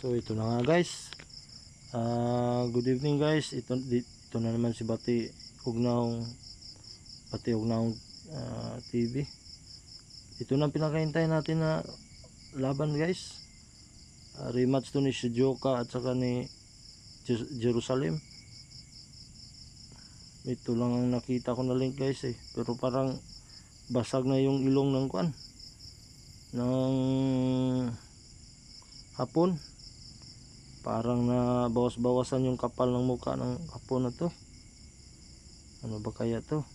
So ito na nga guys. Good evening guys. Ito na naman si Bati Ugnaw TV. Ito na pinakahintay natin na laban guys. Rematch to ni Shizuoka at saka ni Jerusalem. Ito lang ang nakita ko na link guys eh. Pero parang basag na yung ilong ng hapon. Parang na bawas-bawasan yung kapal ng mukha ng hapon na to. Ano ba kaya to?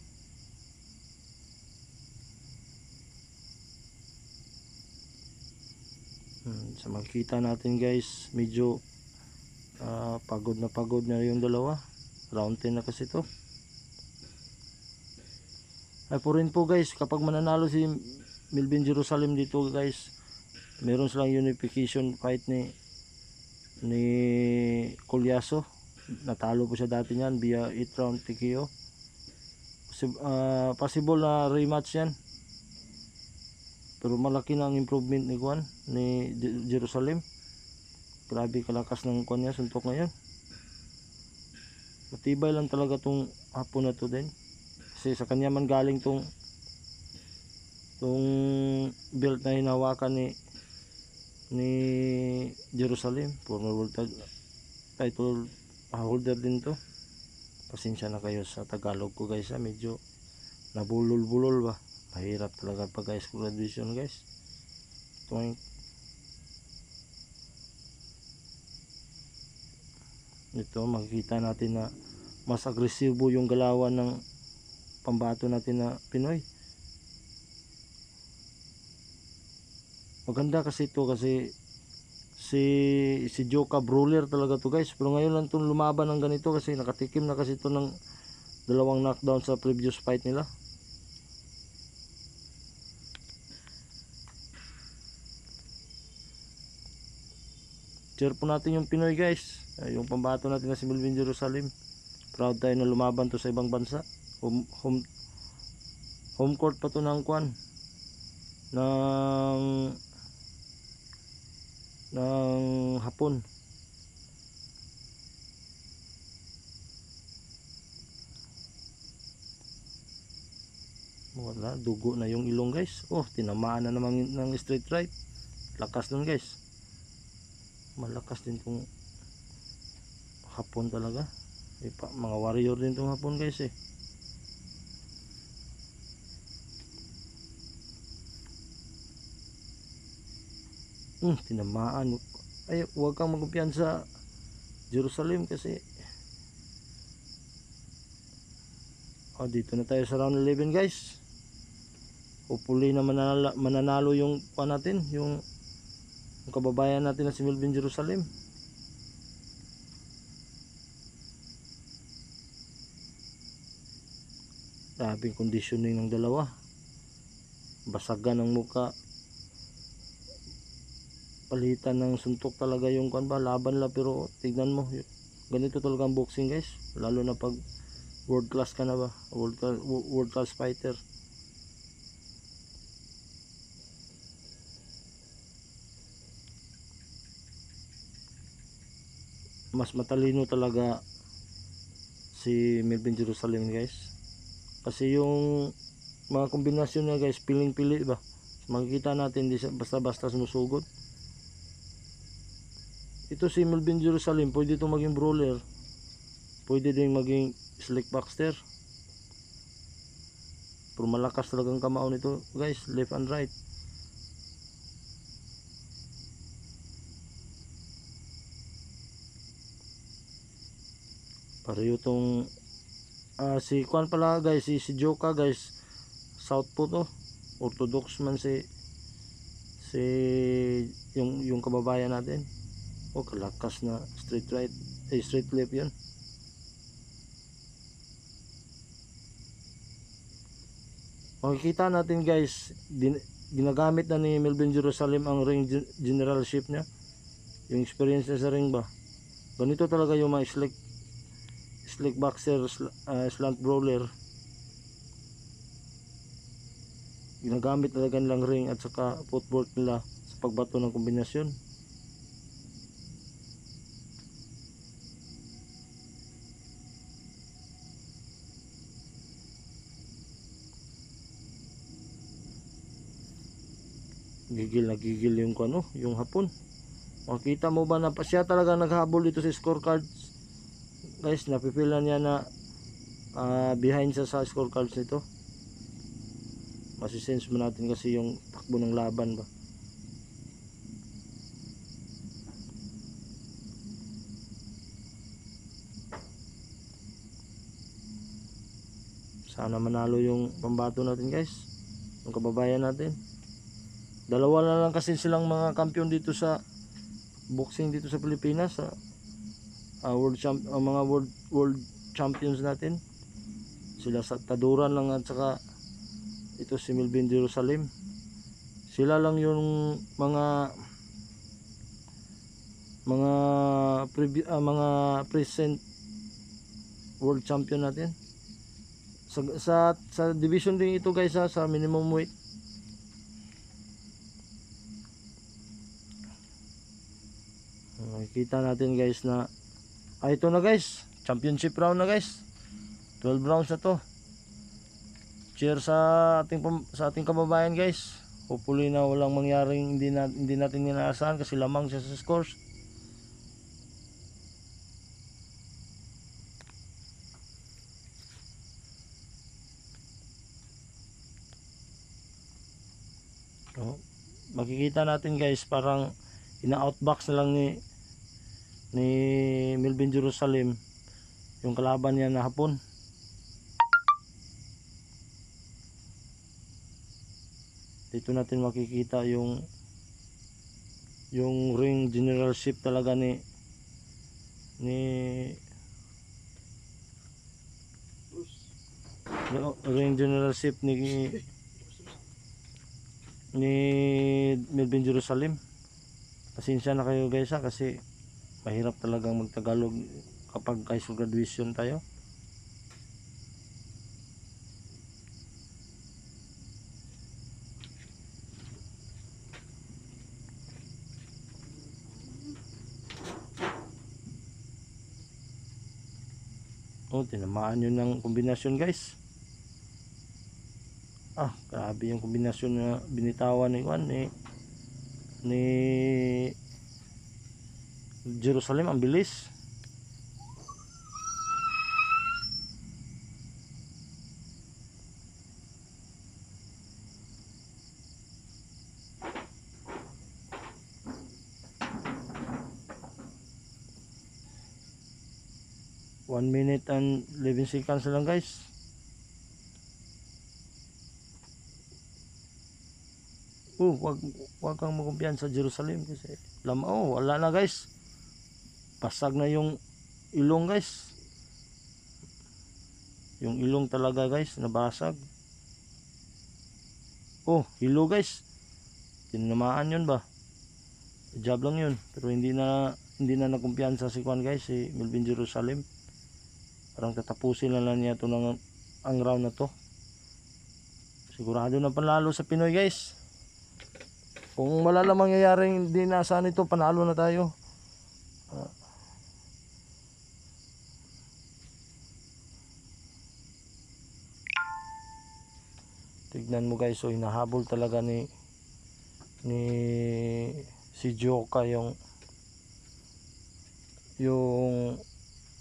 Sa makikita natin guys, medyo pagod na yung dalawa. Round 10 na kasi to. Ay po rin po guys, kapag mananalo si Melvin Jerusalem dito guys, meron silang unification fight ni Colyaso. Natalo po siya dati niyan via 8 round TKO. Possible na rematch yan, pero malaki na ang improvement ni Jerusalem. Grabe kalakas ng niya, suntok ngayon. Matibay lang talaga tong hapon na to din, kasi sa kanya man galing tong belt na hinawakan ni Jerusalem. Former world title holder din to. Pasensya na kayo sa Tagalog ko guys, medyo nabulol-bulol ba. Mahirap talaga pag high school graduation guys. Ito makikita natin na mas agresibo yung galawan ng pambato natin na Pinoy. Maganda kasi ito, kasi si Joka brawler talaga to guys. Pero ngayon lang itong lumaban ng ganito kasi nakatikim na kasi ito ng 2 knockdown sa previous fight nila. Cheer po natin yung Pinoy guys, yung pambato natin na si Melvin Jerusalem. Proud tayo na lumaban to sa ibang bansa. Home court pa to ng ng hapon. Wala, dugo na yung ilong guys. Tinamaan na naman ng straight right. Lakas nun guys. Malakas din tong hapon talaga. Mga warrior din tong hapon guys eh. Tinamaan. Ay, huwag kang magkumpiyansa Jerusalem kasi dito na tayo sa round 11 guys. Hopefully na mananalo yung natin, yung kababayan natin na si Melvin Jerusalem. Grabing conditioning ng dalawa. Basagan ng muka, palitan ng suntok talaga yung laban la. Pero tignan mo, ganito talaga ang boxing guys, lalo na pag world class ka na ba, world class fighter. Mas matalino talaga si Melvin Jerusalem guys, kasi yung mga kombinasyon niya guys, piling-pili ba. Makikita natin, di basta-basta sumusugod. Ito si Melvin Jerusalem, pwede itong maging brawler, pwede din maging slick boxer. Pero malakas talagang kamao nito guys, left and right. Pareho tong si pala guys, si Joka guys, southpaw to. Orthodox man si yung kababayan natin. Kalakas na straight right, straight left yun. Makikita natin guys, ginagamit na ni Melvin Jerusalem ang ring generalship niya, yung experience niya sa ring ba. Ganito talaga yung mga slick boxer, slant brawler. Ginagamit talaga nilang ring at saka footwork nila sa pagbato ng kombinasyon. Gigil na gigil yung ano, yung Hapon. Makita mo ba na siya talaga naghabol dito sa scorecards? Guys, napipila niya na behind siya sa scorecards nito. Masisense mo natin kasi yung takbo ng laban ba. Sana manalo yung pambato natin guys, yung kababayan natin. Dalawa na lang kasi silang mga kampiyon dito sa boxing dito sa Pilipinas, sa mga world champions natin. Sila sa Taduran lang at saka ito si Melvin Jerusalem. Sila lang yung mga present world champion natin. Sa division din ito guys, sa minimum weight. Nakikita natin guys na ito na guys, championship round na guys. 12 rounds na to. Cheers sa ating kababayan guys. Hopefully na walang mangyaring hindi natin inaasahan kasi lamang siya sa scores. Makikita natin guys, parang ina-outbox na lang ni Melvin Jerusalem yung kalaban niya na Hapon. Dito natin makikita yung ring generalship talaga ni ring generalship ni Melvin Jerusalem. Pasensya na kayo guys kasi mahirap talagang magtagalog kapag high school graduation tayo. Tinamaan yun ng kombinasyon guys. Grabe yung kombinasyon na binitawan ni Jerusalem, ang bilis. One minute and 11 seconds lang guys. Wag kang magkumpiyansa sa Jerusalem kasi wala na guys. Pasag na yung ilong guys. Yung ilong talaga guys, nabasag. Hilo guys. Tinamaan yun ba? Job lang yun. Pero hindi na nakumpiyansa si Juan guys, si Melvin Jerusalem. Parang tatapusin na lang niya ito ang round na to. Sigurado na panalo sa Pinoy guys. Kung wala lang mangyayaring hindi naasahan ito, panalo na tayo. Tignan mo guys, hinahabol talaga ni si Joka yung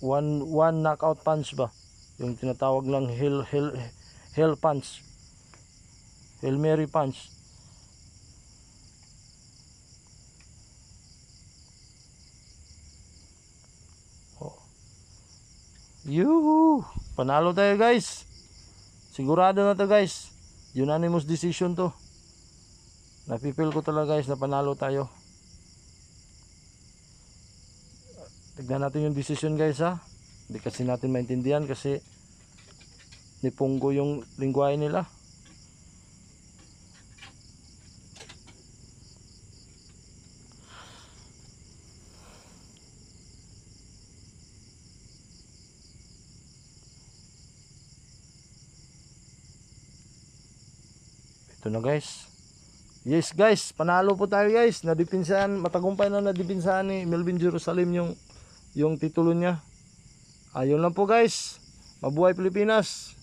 one knockout punch ba, yung tinatawag lang Hail punch, Hail Mary punch. Yuhu! Panalo tayo guys. Sigurado na to guys. Unanimous decision to. Napipil ko talaga guys na panalo tayo. Tignan natin yung decision guys Hindi kasi natin maintindihan kasi nipunggo yung lingwahe nila. Ito na guys. Yes guys, panalo po tayo guys. Matagumpay na nadipinsahan ni Melvin Jerusalem yung titulo niya. Ayun lang po guys. Mabuhay Pilipinas.